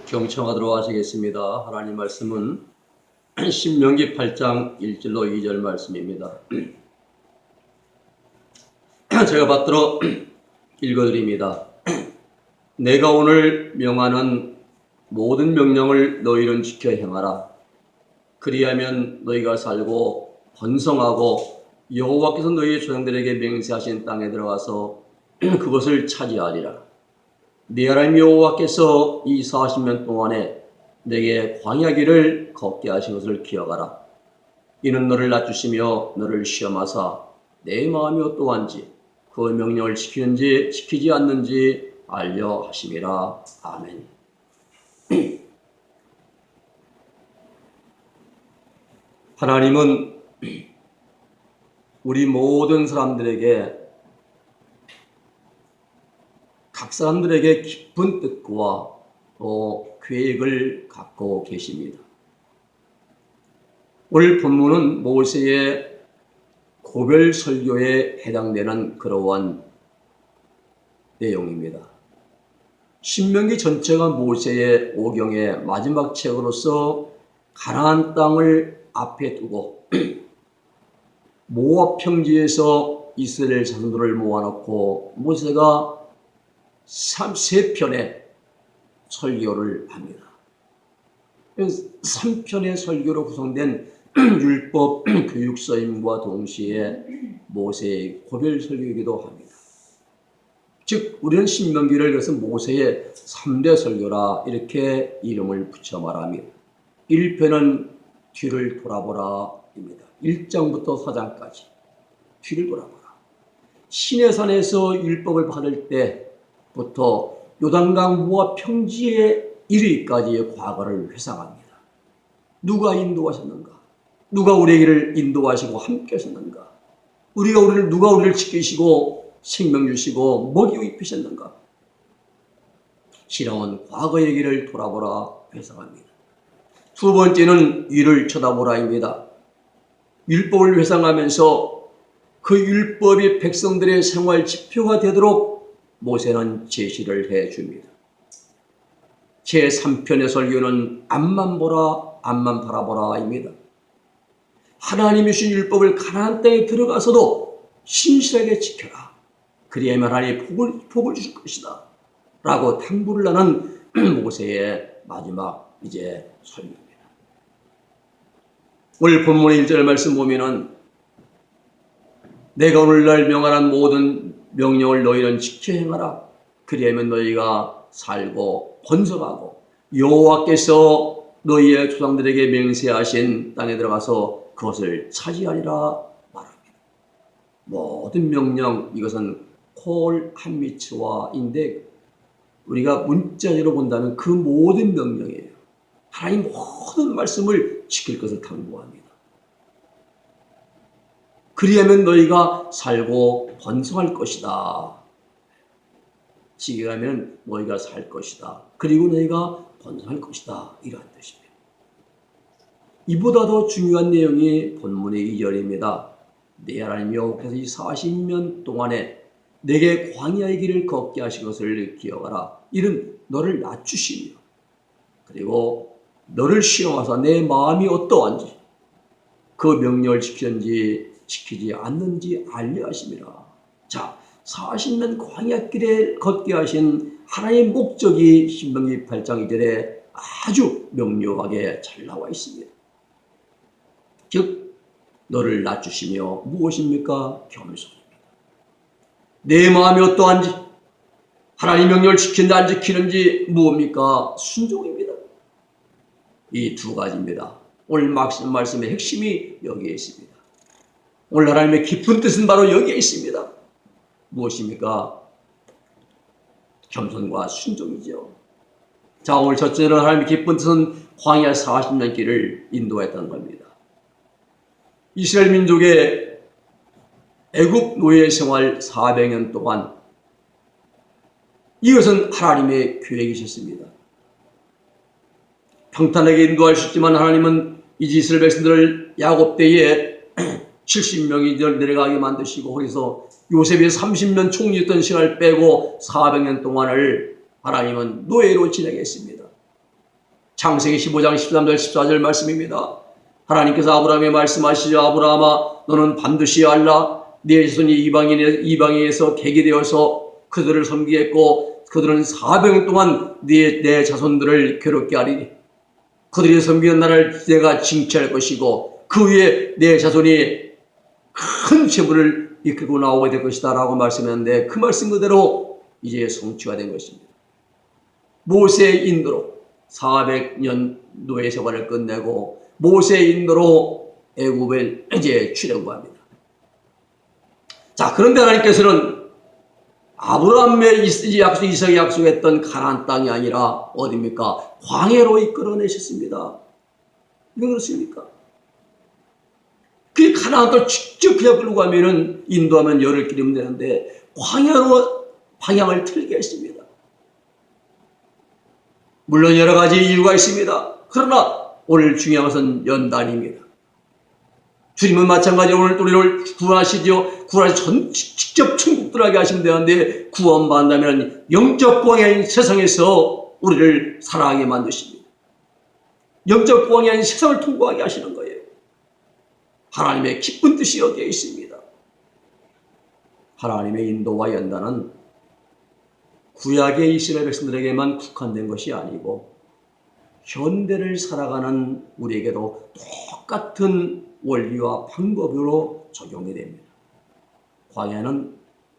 경청하도록 하시겠습니다. 하나님 말씀은 신명기 8장 1절로 2절 말씀입니다. 제가 받들어 읽어드립니다. 내가 오늘 명하는 모든 명령을 너희는 지켜 행하라. 그리하면 너희가 살고 번성하고 여호와께서 너희 조상들에게 맹세하신 땅에 들어가서 그것을 차지하리라. 네 하나님 여호와께서 이 40년 동안에 내게 광야길을 걷게 하신 것을 기억하라. 이는 너를 낮추시며 너를 시험하사 내 마음이 어떠한지 그 명령을 지키는지 지키지 않는지 알려 하심이라. 아멘. 하나님은 우리 모든 사람들에게 각 사람들에게 깊은 뜻과 또 계획을 갖고 계십니다. 오늘 본문은 모세의 고별 설교에 해당되는 그러한 내용입니다. 신명기 전체가 모세의 오경의 마지막 책으로서 가나안 땅을 앞에 두고 모압 평지에서 이스라엘 자손들을 모아놓고 모세가 3편의 설교를 합니다. 3편의 설교로 구성된 율법 교육서임과 동시에 모세의 고별 설교이기도 합니다. 즉 우리는 신명기를 그래서 모세의 3대 설교라 이렇게 이름을 붙여 말합니다. 1편은 뒤를 돌아보라입니다. 1장부터 4장까지 뒤를 돌아보라. 시내산에서 율법을 받을 때부터 요단강 모압 평지에 이르기까지의 과거를 회상합니다. 누가 인도하셨는가? 누가 우리에게를 인도하시고 함께 하셨는가? 누가 우리를 지키시고 생명 주시고 먹이고 입히셨는가? 지나온 과거 얘기를 돌아보라 회상합니다. 두 번째는 위를 쳐다보라입니다. 율법을 회상하면서 그 율법이 백성들의 생활 지표가 되도록 모세는 제시를 해줍니다. 제3편의 설교는 앞만 보라, 앞만 바라보라입니다. 하나님이 주신 율법을 가나안 땅에 들어가서도 신실하게 지켜라. 그리하면 하나님이 복을 주실 것이다. 라고 당부를 하는 모세의 마지막 이제 설교입니다. 오늘 본문의 1절 말씀 보면은 내가 오늘날 명하는 모든 명령을 너희는 지켜 행하라. 그리하면 너희가 살고 번성하고 여호와께서 너희의 조상들에게 맹세하신 땅에 들어가서 그것을 차지하리라 말합니다. 모든 명령, 이것은 콜 한미츠와인데 우리가 문자적으로 본다면 그 모든 명령이에요. 하나님 모든 말씀을 지킬 것을 당부합니다. 그리하면 너희가 살고 번성할 것이다. 지켜가면 너희가 살 것이다. 그리고 너희가 번성할 것이다. 이러한 뜻입니다. 이보다 더 중요한 내용이 본문의 2절입니다. 내 하나님 여호와께서 이 40년 동안에 내게 광야의 길을 걷게 하신 것을 기억하라. 이는 너를 낮추시며 그리고 너를 시험하사 내 마음이 어떠한지 그 명령을 지키는지 지키지 않는지 알려 하심이라. 자, 40년 광야길에 걷게 하신 하나님의 목적이 신명기 8장 2절에 아주 명료하게 잘 나와 있습니다. 즉 너를 낮추시며 무엇입니까? 겸손입니다. 내 마음이 어떠한지 하나님 명령을 지킨다 안 지키는지 무엇입니까? 순종입니다. 이 두 가지입니다. 오늘 말씀의 핵심이 여기에 있습니다. 오늘 하나님의 깊은 뜻은 바로 여기에 있습니다. 무엇입니까? 겸손과 순종이죠. 자, 오늘 첫째는 하나님의 깊은 뜻은 광야 40년 길을 인도했다는 겁니다. 이스라엘 민족의 애굽 노예 생활 400년 동안 이것은 하나님의 계획이셨습니다. 평탄하게 인도할 수 있지만 하나님은 이제 이스라엘 백성들을 야곱 때에 70명이 내려가게 만드시고 거기서 요셉이 30년 총리였던 시간을 빼고 400년 동안을 하나님은 노예로 지내게 했습니다. 창세기 15장 13절 14절 말씀입니다. 하나님께서 아브라함에 말씀하시죠. 아브라함아, 너는 반드시 알라. 네 자손이 이방인에서 개게 되어서 그들을 섬기겠고 그들은 400년 동안 내 자손들을 괴롭게 하리니 그들이 섬기는 날을 내가 징치할 것이고 그 위에 내 자손이 큰 재물을 이끌고 나오게 될 것이다 라고 말씀했는데, 그 말씀 그대로 이제 성취가 된 것입니다. 모세의 인도로 400년 노예 생활을 끝내고 모세의 인도로 애굽에 이제 출애굽합니다. 자, 그런데 하나님께서는 아브라함의 이삭이 약속했던 가나안 땅이 아니라 어디입니까? 광야로 이끌어내셨습니다. 왜 그렇습니까? 그 가나안 땅을 직접 그냥 끌고 가면은 인도하면 열흘 길이면 되는데 광야로 방향을 틀게 했습니다. 물론 여러 가지 이유가 있습니다. 그러나 오늘 중요한 것은 연단입니다. 주님은 마찬가지로 오늘 우리를 구원하시죠. 구원하시 직접 천국 들어가게 하시면 되는데, 구원받는다면 영적 광야인 세상에서 우리를 살아가게 만드십니다. 영적 광야인 세상을 통과하게 하시는 거예요. 하나님의 기쁜 뜻이 여기에 있습니다. 하나님의 인도와 연단은 구약의 이스라엘 백성들에게만 국한된 것이 아니고 현대를 살아가는 우리에게도 똑같은 원리와 방법으로 적용이 됩니다. 광야는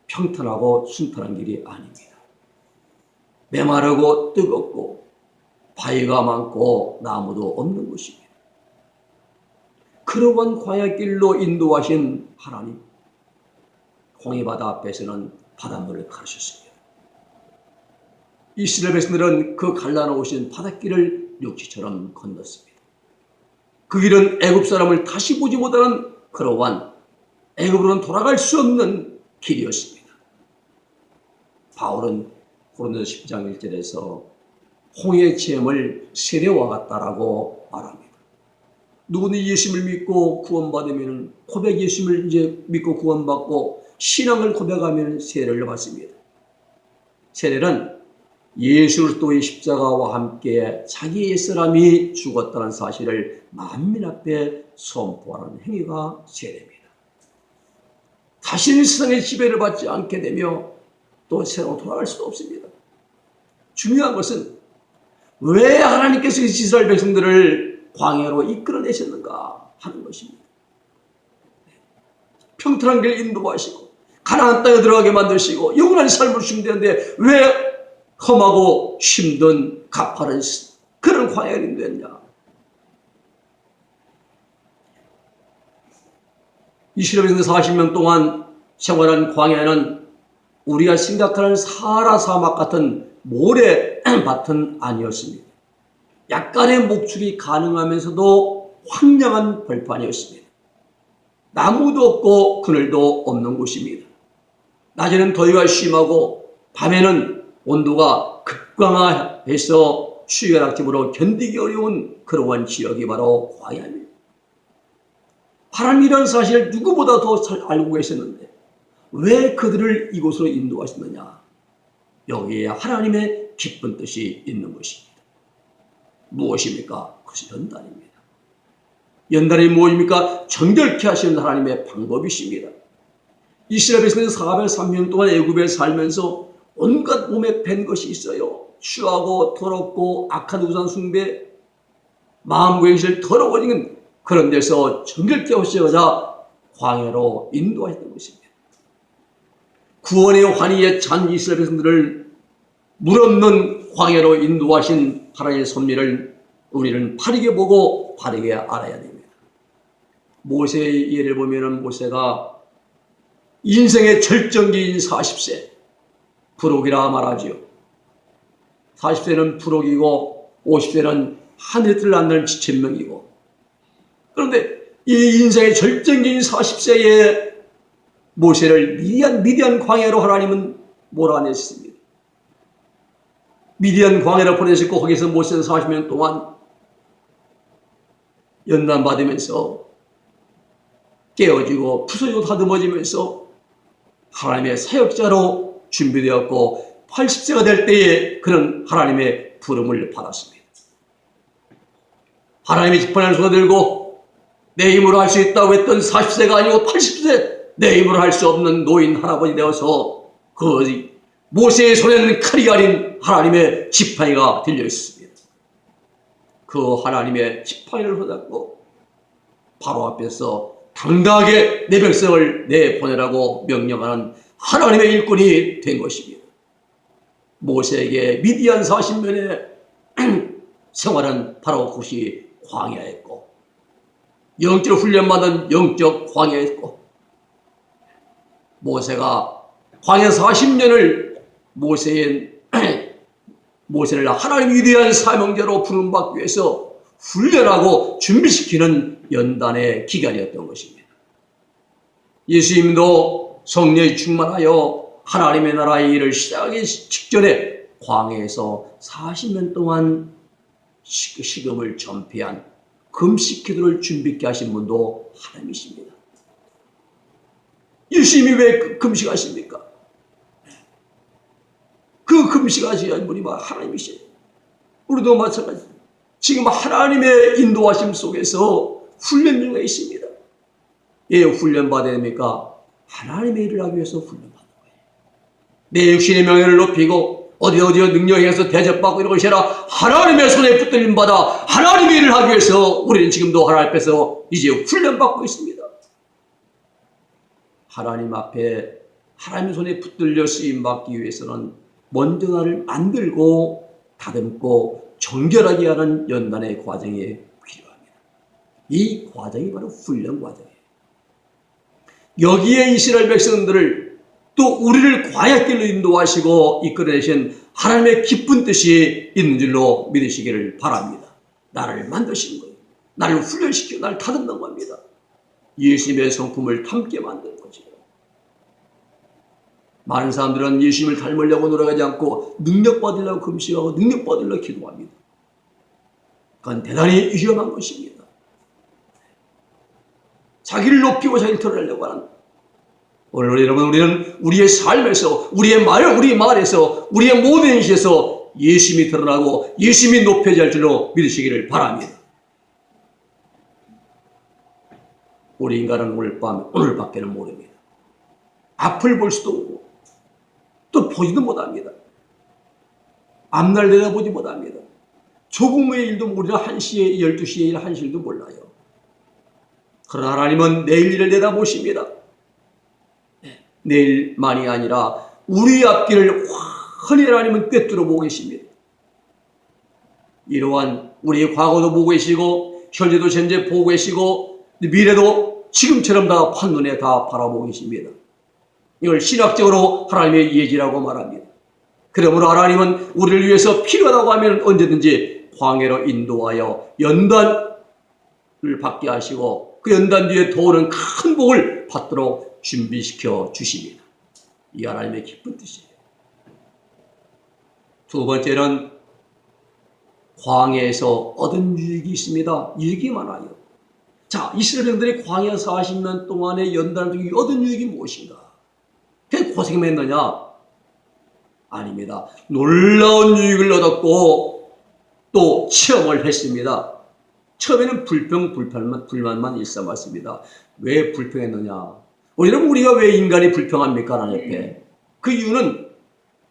평탄하고 순탄한 길이 아닙니다. 메마르고 뜨겁고 바위가 많고 나무도 없는 곳입니다. 그러한 광야길로 인도하신 하나님, 홍해바다 앞에서는 바닷물을 가르쳤습니다. 이스라엘 백성들은 그 갈라놓으신 바닷길을 육지처럼 건넜습니다. 그 길은 애굽 사람을 다시 보지 못하는 그러한 애굽으로는 돌아갈 수 없는 길이었습니다. 바울은 고린도서 10장 1절에서 홍해의 체험을 세례와 같다라고 말합니다. 누구는 예수님을 믿고 구원받으면 고백 예수님을 이제 믿고 구원받고 신앙을 고백하면 세례를 받습니다. 세례는 예수 그리스도의 십자가와 함께 자기 옛사람이 죽었다는 사실을 만민 앞에 선포하는 행위가 세례입니다. 다시는 세상의 지배를 받지 않게 되며 또 세상으로 돌아갈 수도 없습니다. 중요한 것은 왜 하나님께서 이스라엘 백성들을 광야로 이끌어내셨는가 하는 것입니다. 평탄한 길 인도하시고 가나안 땅에 들어가게 만드시고 영원한 삶을 주시면 되는데 왜 험하고 힘든 가파른 그런 광야를 인도했냐? 이스라엘 백성들 40년 동안 생활한 광야는 우리가 생각하는 사하라 사막 같은 모래밭은 아니었습니다. 약간의 목축이 가능하면서도 황량한 벌판이었습니다. 나무도 없고 그늘도 없는 곳입니다. 낮에는 더위가 심하고 밤에는 온도가 급강하해서 추위가 낙집으로 견디기 어려운 그러한 지역이 바로 광야입니다. 하나님이라는 사실을 누구보다 더 잘 알고 계셨는데 왜 그들을 이곳으로 인도하셨느냐? 여기에 하나님의 기쁜 뜻이 있는 것입니다. 무엇입니까? 그것이 연단입니다. 연단이 무엇입니까? 정결케 하시는 하나님의 방법이십니다. 이스라엘 백성은 403년 동안 애굽에 살면서 온갖 몸에 밴 것이 있어요. 추하고 더럽고 악한 우상 숭배, 마음과 행실을 더러워지는 그런 데서 정결케 하시고자 광야로 인도하셨던 것입니다. 구원의 환희에 찬 이스라엘 백성들을 물없는 광야로 인도하신 하나님의 섭리를 우리는 바르게 보고 바르게 알아야 됩니다. 모세의 예를 보면 모세가 인생의 절정기인 40세 부록이라 말하지요. 40세는 부록이고 50세는 하늘을 날는 지천명이고, 그런데 이 인생의 절정기인 40세에 모세를 미디안 광야로 하나님은 몰아냈습니다. 미디안 광야로 보내셨고 거기서 모세는 40년 동안 연단받으면서 깨어지고 부서지고 다듬어지면서 하나님의 사역자로 준비되었고 80세가 될 때에 그는 하나님의 부름을 받았습니다. 하나님의 지팡이를 쏟아들고 내 힘으로 할 수 있다고 했던 40세가 아니고 80세 내 힘으로 할 수 없는 노인 할아버지 되어서 그 모세의 손에는 칼이 아닌 하나님의 지팡이가 들려 있습니다. 그 하나님의 지팡이를 쏟았고 바로 앞에서 당당하게 내 백성을 내보내라고 명령하는 하나님의 일꾼이 된 것입니다. 모세에게 미디안 40년의 생활은 바로 그것이 광야였고 영적 훈련받은 영적 광야였고 모세가 광야 40년을 모세를 하나님 위대한 사명자로 부름받기 위해서 훈련하고 준비시키는 연단의 기간이었던 것입니다. 예수님도 성령에 충만하여 하나님의 나라의 일을 시작하기 직전에 광야에서 40년 동안 식음을 전폐한 금식 기도를 준비케 하신 분도 하나님이십니다. 예수님이 왜 금식하십니까? 그 금식하시는 분이 하나님이시에요. 우리도 마찬가지입니다. 지금 하나님의 인도하심 속에서 훈련 중에 있습니다. 예, 훈련 받아야 됩니까? 하나님의 일을 하기 위해서 훈련 받는 거예요. 내 육신의 명예를 높이고 어디 능력에서 대접받고 이런 것이 아니라 하나님의 손에 붙들림 받아 하나님의 일을 하기 위해서 우리는 지금도 하나님 앞에서 이제 훈련 받고 있습니다. 하나님 앞에 하나님의 손에 붙들려 쓰임 받기 위해서는 먼저 나를 만들고 다듬고 정결하게 하는 연단의 과정이 필요합니다. 이 과정이 바로 훈련 과정이에요. 여기에 이스라엘 백성들을 또 우리를 광야길로 인도하시고 이끌어내신 하나님의 깊은 뜻이 있는 줄로 믿으시기를 바랍니다. 나를 만드신 거예요. 나를 훈련시키고 나를 다듬는 겁니다. 예수님의 성품을 닮게 만드는 거죠. 많은 사람들은 예수님을 닮으려고 노력하지 않고 능력 받으려고 금식하고 능력 받으려고 기도합니다. 그건 대단히 위험한 것입니다. 자기를 높이고 자기를 드러내려고 하는 오늘 여러분 우리는 우리의 삶에서 우리의 말에서 우리의 모든 것에서 예수님이 드러나고 예수님이 높여질 할 줄로 믿으시기를 바랍니다. 우리 인간은 오늘 밖에는 모릅니다. 앞을 볼 수도 없고 또 보지도 못합니다. 앞날 내다보지 못합니다. 조금의 일도 모르나 1시에 12시의 일 1시일도 몰라요. 그러나 하나님은 내일 일을 내다보십니다. 내일만이 아니라 우리 앞길을 환히 하나님은 꿰뚫어 보고 계십니다. 이러한 우리의 과거도 보고 계시고 현재도 현재 보고 계시고 미래도 지금처럼 다 판눈에 다 바라보고 계십니다. 이걸 신학적으로 하나님의 예지라고 말합니다. 그러므로 하나님은 우리를 위해서 필요하다고 하면 언제든지 광야로 인도하여 연단을 받게 하시고 그 연단 뒤에 더 오는 큰 복을 받도록 준비시켜 주십니다. 이 하나님의 기쁜 뜻이에요. 두 번째는 광야에서 얻은 유익이 있습니다. 유익이 많아요. 자, 이스라엘 백성들이 광야 40년 동안의 연단을 통해 얻은 유익이 무엇인가? 그냥 고생만 했느냐? 아닙니다. 놀라운 유익을 얻었고 또 체험을 했습니다. 처음에는 불만만 일삼았습니다. 왜 불평했느냐? 여러분 우리가 왜 인간이 불평합니까? 하나님 앞에. 그 이유는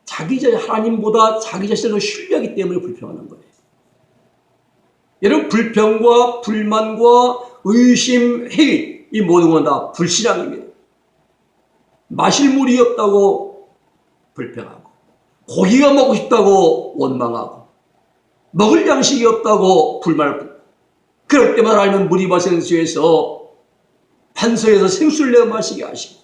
자기 자신 하나님보다 자기 자신을 더 신뢰하기 때문에 불평하는 거예요. 여러분 불평과 불만과 의심, 회의 이 모든 건 다 불신앙입니다. 마실 물이 없다고 불평하고 고기가 먹고 싶다고 원망하고 먹을 양식이 없다고 불만을 그럴 때마다 하나님은 무리바 생수에서 판서에서 생수를 내어 마시게 하시고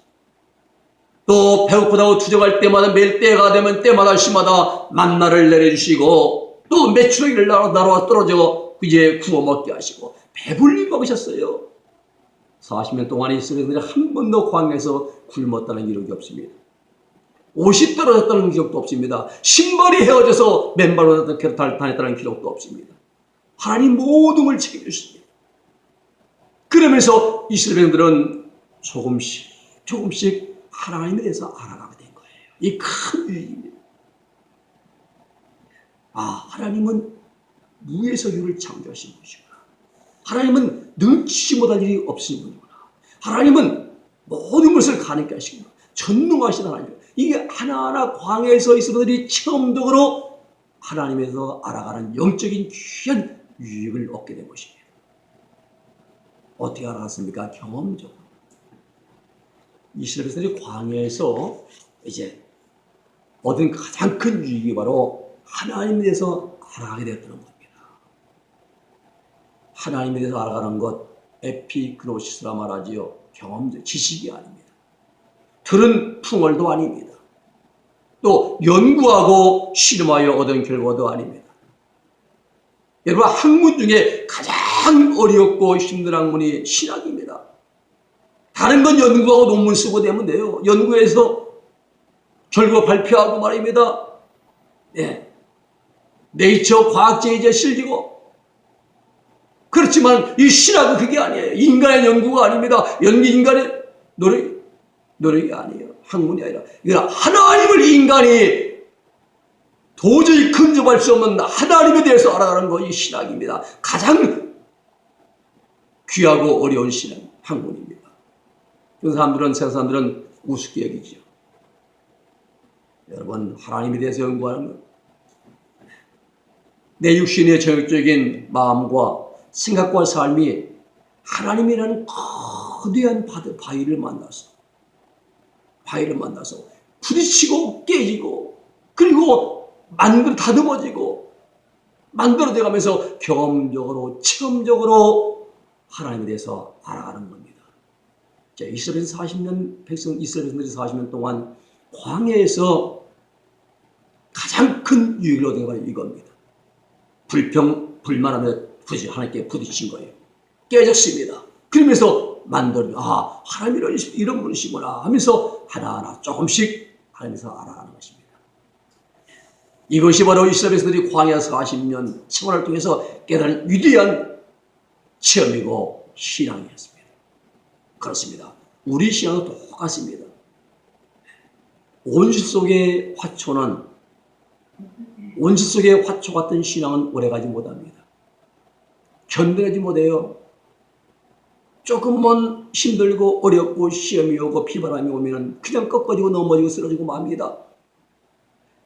또 배고프다고 투정할 때마다 매일 때가 되면 때마다 시마다 만나를 내려주시고 또 메추라기를 날아와 떨어져 이제 구워 먹게 하시고 배불리 먹으셨어요. 40년 동안 이스라엘들이 한 번도 광야에서 굶었다는 기록이 없습니다. 옷이 떨어졌다는 기록도 없습니다. 신발이 헤어져서 맨발로 다녔다는 기록도 없습니다. 하나님 모든 걸 책임주십니다. 그러면서 이스라엘 백성들은 조금씩 하나님에 대해서 알아가게 된 거예요. 이 큰 유익입니다. 아, 하나님은 무에서 유를 창조하신 것이구나. 하나님은 능치지 못할 일이 없으신 분이구나. 하나님은 모든 것을 가능케 하시구나. 전능하신 하나님. 이게 하나하나 광야에서 있어들이 체험적으로 하나님에서 알아가는 영적인 귀한 유익을 얻게 된 것입니다. 어떻게 알아갔습니까? 경험적으로. 이스라엘 백성들이 광야에서 이제 얻은 가장 큰 유익이 바로 하나님에 대해서 알아가게 되었다는 겁니다. 하나님에 대해서 알아가는 것, 에피그노시스라 말하지요. 경험적 지식이 아닙니다. 들은 풍월도 아닙니다. 또 연구하고 실험하여 얻은 결과도 아닙니다. 여러분, 학문 중에 가장 어렵고 힘든 학문이 신학입니다. 다른 건 연구하고 논문 쓰고 되면 돼요. 연구해서 결과 발표하고 말입니다. 네. 네이처 과학제에 이제 실리고. 그렇지만 이 신학은 그게 아니에요. 인간의 연구가 아닙니다. 인간의 노력이 아니에요. 학문이 아니라. 이건 하나님을 인간이 도저히 근접할 수 없는 하나님에 대해서 알아가는 것이 신학입니다. 가장 귀하고 어려운 신학, 학문입니다. 그런 사람들은, 세상 사람들은 우습게 여기죠. 여러분, 하나님에 대해서 연구하는 것, 내 육신의 정욕적인 마음과 생각과 삶이 하나님이라는 거대한 바위를 만나서 부딪히고 깨지고 그리고 다듬어지고 만들어져 가면서 경험적으로 체험적으로 하나님에 대해서 알아가는 겁니다. 자, 이스라엘에서 40년 이스라엘들이 40년 동안 광야에서 가장 큰 유익을 얻은 게 이겁니다. 불만하며 하나님께 부딪힌 거예요. 깨졌습니다. 그러면서 하나님 이런 분이시구나 하면서 하나하나 조금씩 하나님에서 알아가는 것입니다. 이것이 바로 이스라엘 백성들이 광야 40년 생활을 통해서 깨달은 위대한 체험이고 신앙이었습니다. 그렇습니다. 우리 신앙도 똑같습니다. 온실 속의 화초 같은 신앙은 오래가지 못합니다. 견뎌내지 못해요. 조금만 힘들고 어렵고 시험이 오고 비바람이 오면 그냥 꺾어지고 넘어지고 쓰러지고 맙니다.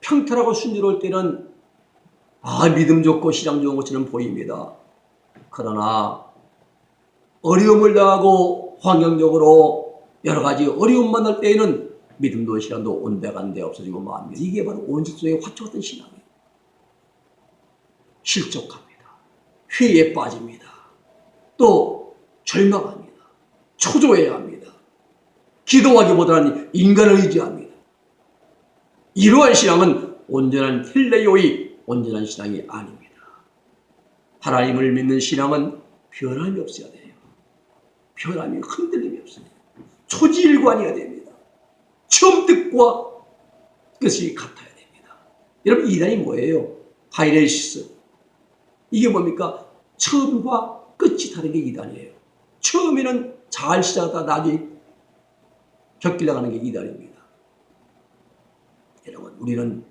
평탄하고 순조로울 때는 믿음 좋고 신앙 좋은 것처럼 보입니다. 그러나 어려움을 당하고 환경적으로 여러 가지 어려움 만날 때에는 믿음도 신앙도 온데간데 없어지고 맙니다. 이게 바로 온실 속의 화초 같은 신앙이에요. 실족합니다. 회의에 빠집니다. 또 절망합니다. 초조해야 합니다. 기도하기보다는 인간을 의지합니다. 이러한 신앙은 온전한 힐레요의 온전한 신앙이 아닙니다. 하나님을 믿는 신앙은 변함이 없어야 돼요. 변함이 흔들림이 없어요. 초지일관이어야 됩니다. 처음 뜻과 끝이 같아야 됩니다. 여러분, 이단이 뭐예요? 파이레시스. 이게 뭡니까? 처음과 끝이 다른 게 이단이에요. 처음에는 잘 시작하다 나중에 곁길 나가는 게 이단입니다. 여러분, 우리는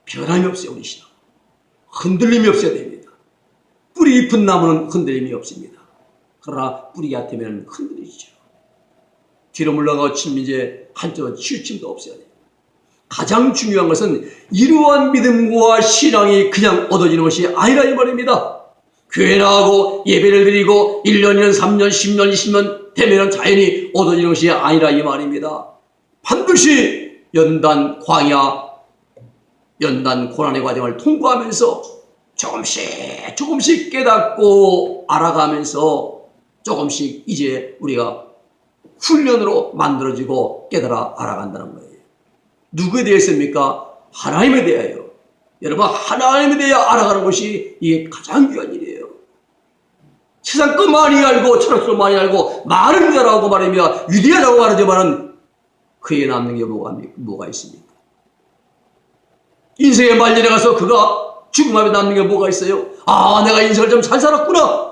변함이 없어요. 우리 신앙. 흔들림이 없어야 됩니다. 뿌리 깊은 나무는 흔들림이 없습니다. 그러나 뿌리 얕으면 흔들리죠. 뒤로 물러가고 이제 한쪽으로 치우침도 없어야 돼요. 가장 중요한 것은 이러한 믿음과 신앙이 그냥 얻어지는 것이 아니라 이 말입니다. 교회 나가고 예배를 드리고 1년, 2년, 3년, 10년, 20년 되면 자연히 얻어지는 것이 아니라 이 말입니다. 반드시 연단 고난의 과정을 통과하면서 조금씩 깨닫고 알아가면서 조금씩 이제 우리가 훈련으로 만들어지고 깨달아 알아간다는 거예요. 누구에 대해서입니까? 하나님에 대하여. 여러분, 하나님에 대해 알아가는 것이 이게 가장 귀한 일이에요. 세상 것 많이 알고 철학도 많이 알고 많은 자라고 말하며 위대하다고 말하지만은 그에 남는 게 뭐가 있습니까? 인생의 말년에 가서 그가 죽음 앞에 남는 게 뭐가 있어요? 내가 인생을 좀 잘 살았구나.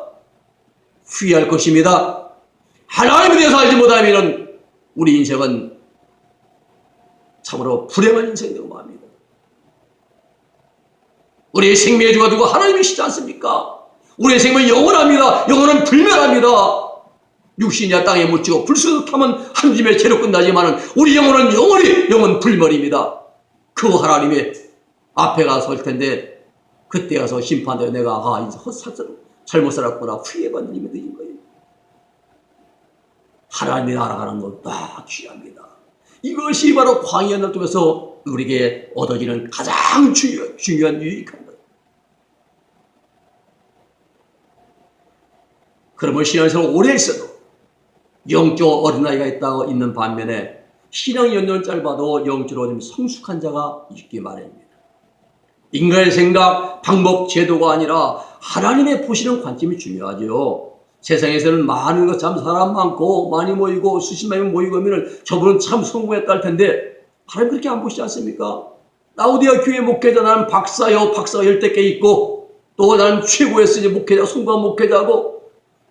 후회할 것입니다. 하나님에 대해서 알지 못하면 우리 인생은 참으로 불행한 인생이 되고 맙니다. 우리의 생명의 주가 누구? 하나님이시지 않습니까? 우리의 생명은 영원합니다. 영혼은 불멸합니다. 육신이야 땅에 묻히고 불쑥하면 한 줌의 채로 끝나지만 우리 영혼은 영원 불멸입니다. 그 하나님의 앞에 가서 설 텐데 그때 가서 심판되어 내가 이제 잘못 살았구나 후회받는 힘이 드는 거예요. 하나님이 알아가는 건 딱 귀합니다. 이것이 바로 광야 널뚝에서 우리에게 얻어지는 가장 중요한 유익한 거예요. 그러면 신앙생활 오래 있어도 영적 어린아이가 있는 반면에 신앙 연년 짧아도 영적으로 좀 성숙한 자가 있기 마련입니다. 인간의 생각, 방법, 제도가 아니라 하나님의 보시는 관점이 중요하죠. 세상에서는 많은 것 참 사람 많고 많이 모이고 수십만이 모이고 하면 저분은 참 성공했다 할 텐데 하나님 그렇게 안 보시지 않습니까? 라오디아 교회 목회자 나는 박사가 10대 꽤 있고 또 나는 최고였으니 목회자 성공한 목회자고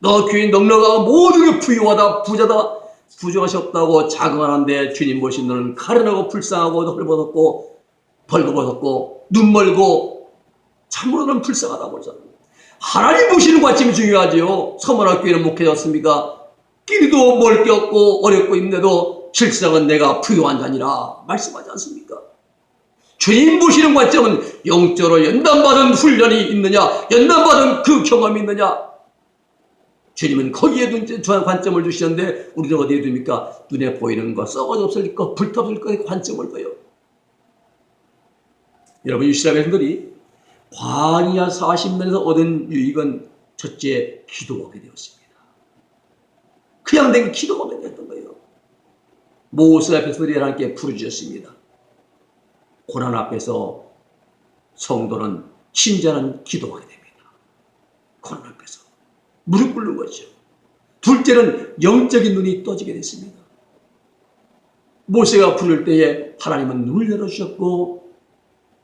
너 교인 넉넉하고 모든 게 부유하다 부자다 부정하시 없다고 자긍하는데 주님 보신 너는 가련하고 불쌍하고 헐벗었고 벌거벗었고 눈 멀고 참으로는 불쌍하다고 그러잖아요. 하나님 보시는 관점이 중요하지요. 서문학교에는 목회자였습니까? 끼리도 멀게 없고 어렵고 힘내도 실상은 내가 부유한 자니라 말씀하지 않습니까? 주님 보시는 관점은 영적으로 연단받은 훈련이 있느냐 연단받은 그 경험이 있느냐 주님은 거기에 중요한 관점을 주시는데 우리는 어디에 둡니까? 눈에 보이는 것, 썩어져 없을 것, 불타없을 것의 관점을 둬요. 여러분 이스라엘 백성들이 광야 40년에서 얻은 유익은 첫째 기도가 하게 되었습니다. 그냥 된 기도가 하게 되었던 거예요. 모세 앞에서 하나님께 부르짖었습니다. 고난 앞에서 성도는 신자는 기도하게 됩니다. 고난 앞에서 무릎 꿇는 거죠. 둘째는 영적인 눈이 떠지게 됐습니다. 모세가 부를 때에 하나님은 눈을 열어주셨고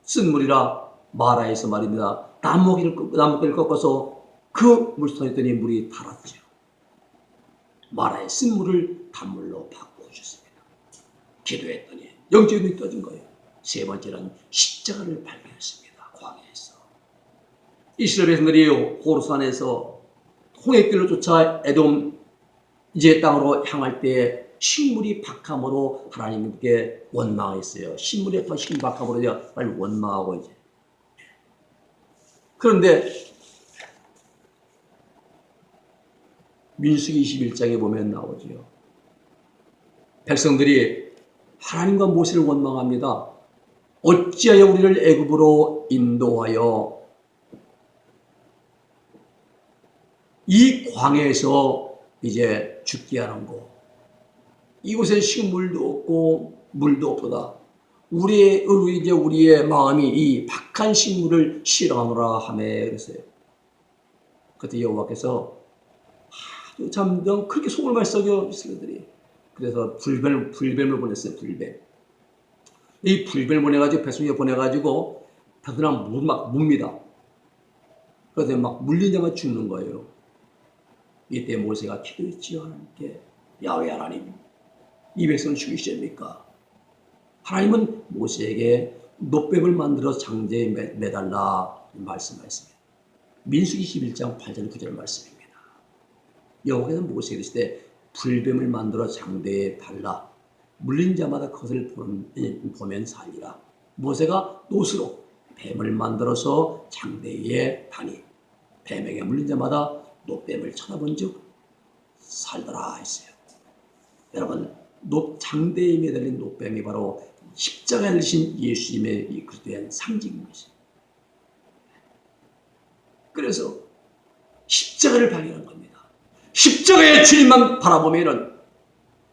쓴 물이라 마라에서 말입니다. 나무기를 꺾어서 그 물통에 했더니 물이 달았죠. 마라의 쓴 물을 단물로 바꿔주셨습니다. 기도했더니 영적인 눈이 떠진 거예요. 세 번째는 십자가를 발견했습니다. 광야에서. 이스라엘 백성들이 호르산에서 홍해길로 쫓아 에돔 이제 땅으로 향할 때 식물이 박함으로 하나님께 원망했어요. 식물이 박함으로 빨리 원망하고 이제. 그런데 민수기 21장에 보면 나오죠. 백성들이 하나님과 모세를 원망합니다. 어찌하여 우리를 애굽으로 인도하여 이 광야에서 이제 죽게 하는고 이곳에 식물도 없고 물도 없도다. 우리의 마음이 이 박한 식물을 싫어하노라 하매 그랬어요. 그때 여호와께서 참 그렇게 속을 많이 썩여 이스라엘들이. 그래서 불뱀을 보냈어요. 불뱀. 이 불뱀을 보내가지고 백성에게 보내가지고 백성을 막 묵니다. 그래서 막 물리자마자 죽는 거예요. 이때 모세가 기도했지요. 하나님께 야훼 하나님 이 백성을 죽이십니까? 하나님은 모세에게 놋뱀을 만들어 장대에 매달라 말씀하셨습니다. 민수기 11장 8절 9절 말씀입니다. 여호와께서 모세에게 이르실 때 불뱀을 만들어 장대에 달라 물린 자마다 그것을 보면 살리라. 모세가 놋으로 뱀을 만들어서 장대에 다니 뱀에게 물린 자마다 놋뱀을 쳐다본 즉 살더라 했어요. 여러분 장대에 매달린 놋뱀이 바로 십자가에 달리신 예수님의 이 그리스도의 상징인 것입니다. 그래서 십자가를 발견한 겁니다. 십자가의 주님만 바라보면은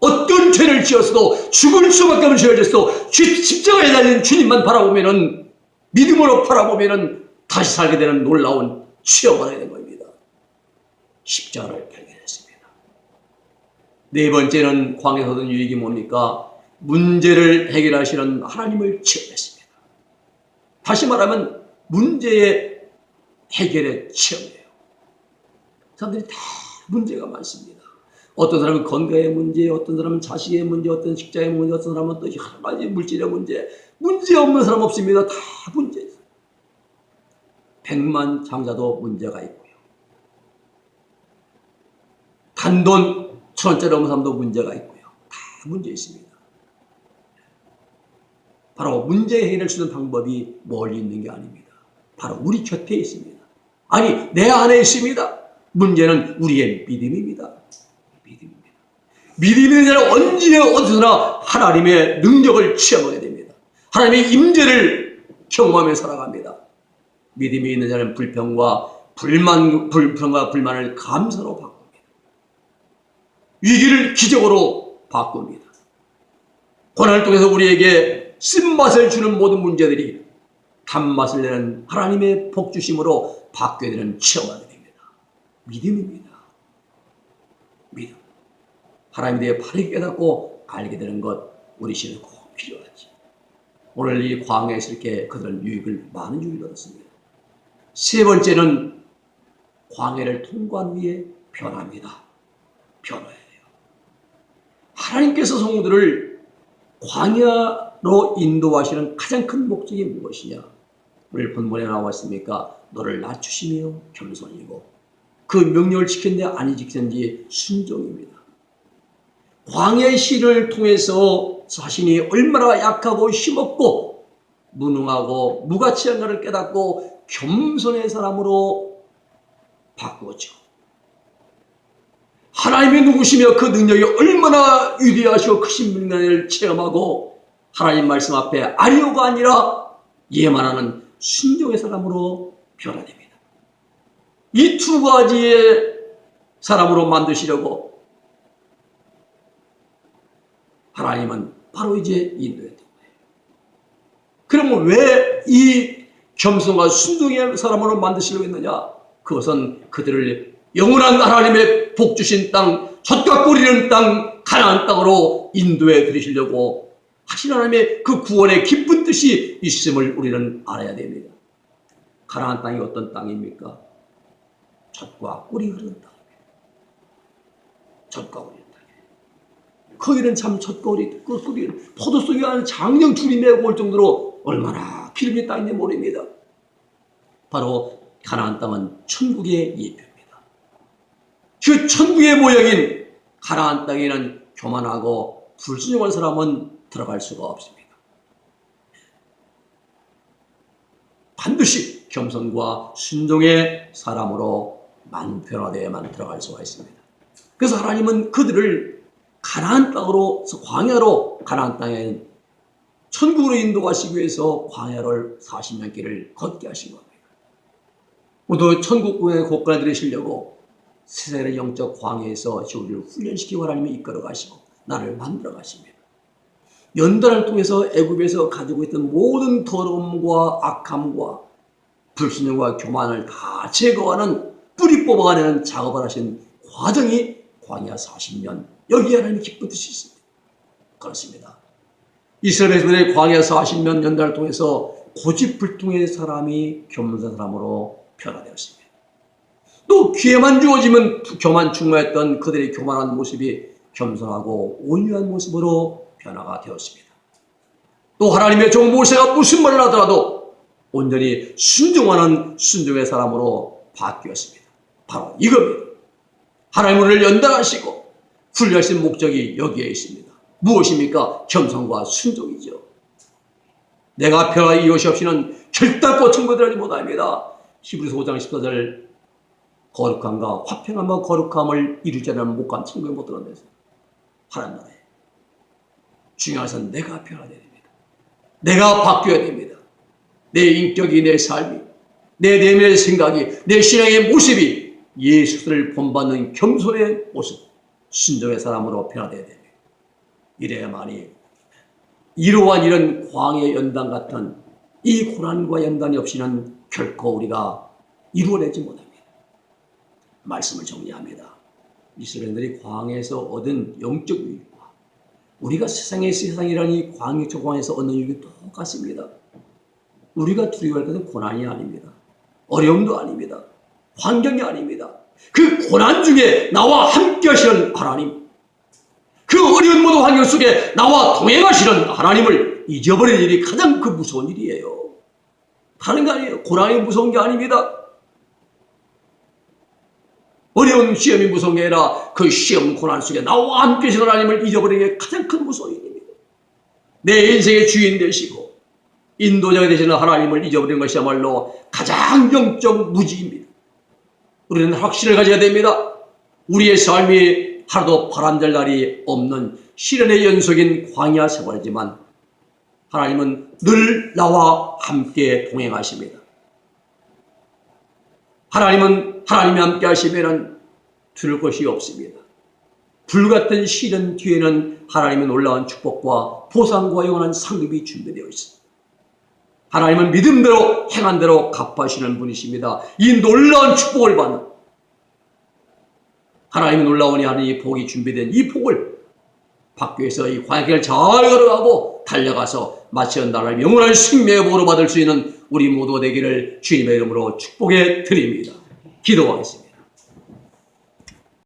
어떤 죄를 지었어도 죽을 수밖에 없는 죄를 지었어도 십자가에 달린 주님만 바라보면은 믿음으로 바라보면은 다시 살게 되는 놀라운 취업을 하게 된 겁니다. 십자가를 발견했습니다. 네 번째는 광야에서 얻은 유익이 뭡니까? 문제를 해결하시는 하나님을 체험했습니다. 다시 말하면 문제의 해결의 체험이에요. 사람들이 다 문제가 많습니다. 어떤 사람은 건강의 문제, 어떤 사람은 자식의 문제, 어떤 직장의 문제, 어떤 사람은 또 여러 가지 물질의 문제. 문제 없는 사람 없습니다. 다 문제. 100만 장자도 문제가 있고요. 단돈 1,000원짜리 엄삼도 문제가 있고요. 다 문제 있습니다. 바로 문제 해결할 수 있는 방법이 멀리 있는 게 아닙니다. 바로 우리 곁에 있습니다. 아니, 내 안에 있습니다. 문제는 우리의 믿음입니다. 믿음입니다. 믿음이 있는 자는 언제 어디서나 하나님의 능력을 체험하게 됩니다. 하나님의 임재를 경험하며 살아갑니다. 믿음이 있는 자는 불평과 불만을 감사로 바꿉니다. 위기를 기적으로 바꿉니다. 고난을 통해서 우리에게 쓴맛을 주는 모든 문제들이 단맛을 내는 하나님의 복주심으로 바뀌게 되는 체험하게 됩니다. 믿음입니다. 믿음. 하나님에 대해 바르게 깨닫고 알게 되는 것, 우리 시대에 꼭 필요하지. 오늘 이 광야에서 이렇게 그들은 많은 유익을 얻었습니다. 세 번째는 광야를 통과한 후에 변합니다. 변화해야 돼요. 하나님께서 성도들을 광야로 인도하시는 가장 큰 목적이 무엇이냐? 오늘 본문에 나왔습니까? 너를 낮추시며 겸손이고 그 명령을 지켰는지 아니 지켰는지 순종입니다. 광야의 시를 통해서 자신이 얼마나 약하고 힘없고 무능하고 무가치한가를 깨닫고 겸손의 사람으로 바꾸었죠. 하나님이 누구시며 그 능력이 얼마나 위대하시고 크신 분을 체험하고 하나님 말씀 앞에 아니오가 아니라 예만하는 순종의 사람으로 변화됩니다. 이 두 가지의 사람으로 만드시려고 하나님은 바로 이제 인도했던 거예요. 그러면 왜 이 겸손과 순종의 사람으로 만드시려고 했느냐? 그것은 그들을 영원한 하나님의 복 주신 땅, 젖과 꿀이는 땅, 가나안 땅으로 인도해 드리시려고 하신 하나님의 그 구원의 기쁜 뜻이 있음을 우리는 알아야 됩니다. 가나안 땅이 어떤 땅입니까? 젖과 꿀이 흐르는 땅입니다. 젖과 꿀이 흐르는 땅이에요. 거기는 참 젖과 꿀이 포도송이 한 장령 줄이 메고 올 정도로 얼마나 기름이 땅인지 모릅니다. 바로 가나안 땅은 천국의 예표입니다. 그 천국의 모양인 가나안 땅에는 교만하고 불순종한 사람은 들어갈 수가 없습니다. 반드시 겸손과 순종의 사람으로 변화되어야만 들어갈 수가 있습니다. 그래서 하나님은 그들을 가나안 땅으로, 광야로, 가나안 땅에 천국으로 인도하시기 위해서 광야를 40년 길을 걷게 하신 겁니다. 모두 천국의 곳간에 들으시려고 세상의 영적 광야에서 우리를 훈련시키고 하나님이 이끌어 가시고 나를 만들어 가십니다. 연단을 통해서 애굽에서 가지고 있던 모든 더러움과 악함과 불순종과 교만을 다 제거하는 뿌리 뽑아가는 작업을 하신 과정이 광야 40년, 여기에 하나님의 기쁜 뜻이 있습니다. 그렇습니다. 이스라엘 백성들의 광야 40년 연단을 통해서 고집불통의 사람이 겸손한 사람으로 변화되었습니다. 또 기회만 주어지면 교만 충만했던 그들의 교만한 모습이 겸손하고 온유한 모습으로 변화가 되었습니다. 또 하나님의 종 모세가 무슨 말을 하더라도 온전히 순종하는 순종의 사람으로 바뀌었습니다. 바로 이겁니다. 하나님은 우리를 연단하시고 훈련하신 목적이 여기에 있습니다. 무엇입니까? 겸손과 순종이죠. 내가 변화의 이것이 없이는 결단코 천국에 들어가지 못합니다. 히브리서 5장 14절 거룩함과 화평함과 거룩함을 이루지 않으면 못 간 천국에 못 들어간다. 하나님 나라에 중요한 것은 내가 변화해야 됩니다. 내가 바뀌어야 됩니다. 내 인격이, 내 삶이, 내 내면의 생각이, 내 신앙의 모습이 예수를 본받는 겸손의 모습, 순종의 사람으로 변화되어야 됩니다. 이래야만이 이러한 이런 광야의 연단 같은 이 고난과 연단이 없이는 결코 우리가 이루어내지 못합니다. 말씀을 정리합니다. 이스라엘들이 광야에서 얻은 영적 유익과 우리가 세상이라는 이 광야적 광야에서 얻는 유익이 똑같습니다. 우리가 두려워할 것은 고난이 아닙니다. 어려움도 아닙니다. 환경이 아닙니다. 그 고난 중에 나와 함께 하시는 하나님, 그 어려운 모든 환경 속에 나와 동행하시는 하나님을 잊어버리는 일이 가장 그 무서운 일이에요. 다른 게 아니에요. 고난이 무서운 게 아닙니다. 어려운 시험이 무서운 게 아니라 그 시험 고난 속에 나와 함께 계신 하나님을 잊어버리는 게 가장 큰 무서움입니다. 내 인생의 주인 되시고 인도자가 되시는 하나님을 잊어버리는 것이야말로 가장 영적 무지입니다. 우리는 확신을 가져야 됩니다. 우리의 삶이 하루도 바람잘 날이 없는 시련의 연속인 광야 생활이지만 하나님은 늘 나와 함께 동행하십니다. 하나님은 하나님이 함께 하시면 두려울 것이 없습니다. 불같은 시련 뒤에는 하나님의 놀라운 축복과 보상과 영원한 상급이 준비되어 있습니다. 하나님은 믿음대로 행한 대로 갚아주시는 분이십니다. 이 놀라운 축복을 받는 하나님의 놀라운 하나님의 복이 준비된 이 복을 받기 위해서 이 광야길을 잘 걸어가고 달려가서 마치 나라의 영원한 생명의 복으로 받을 수 있는 우리 모두가 되기를 주님의 이름으로 축복해 드립니다. 기도하겠습니다.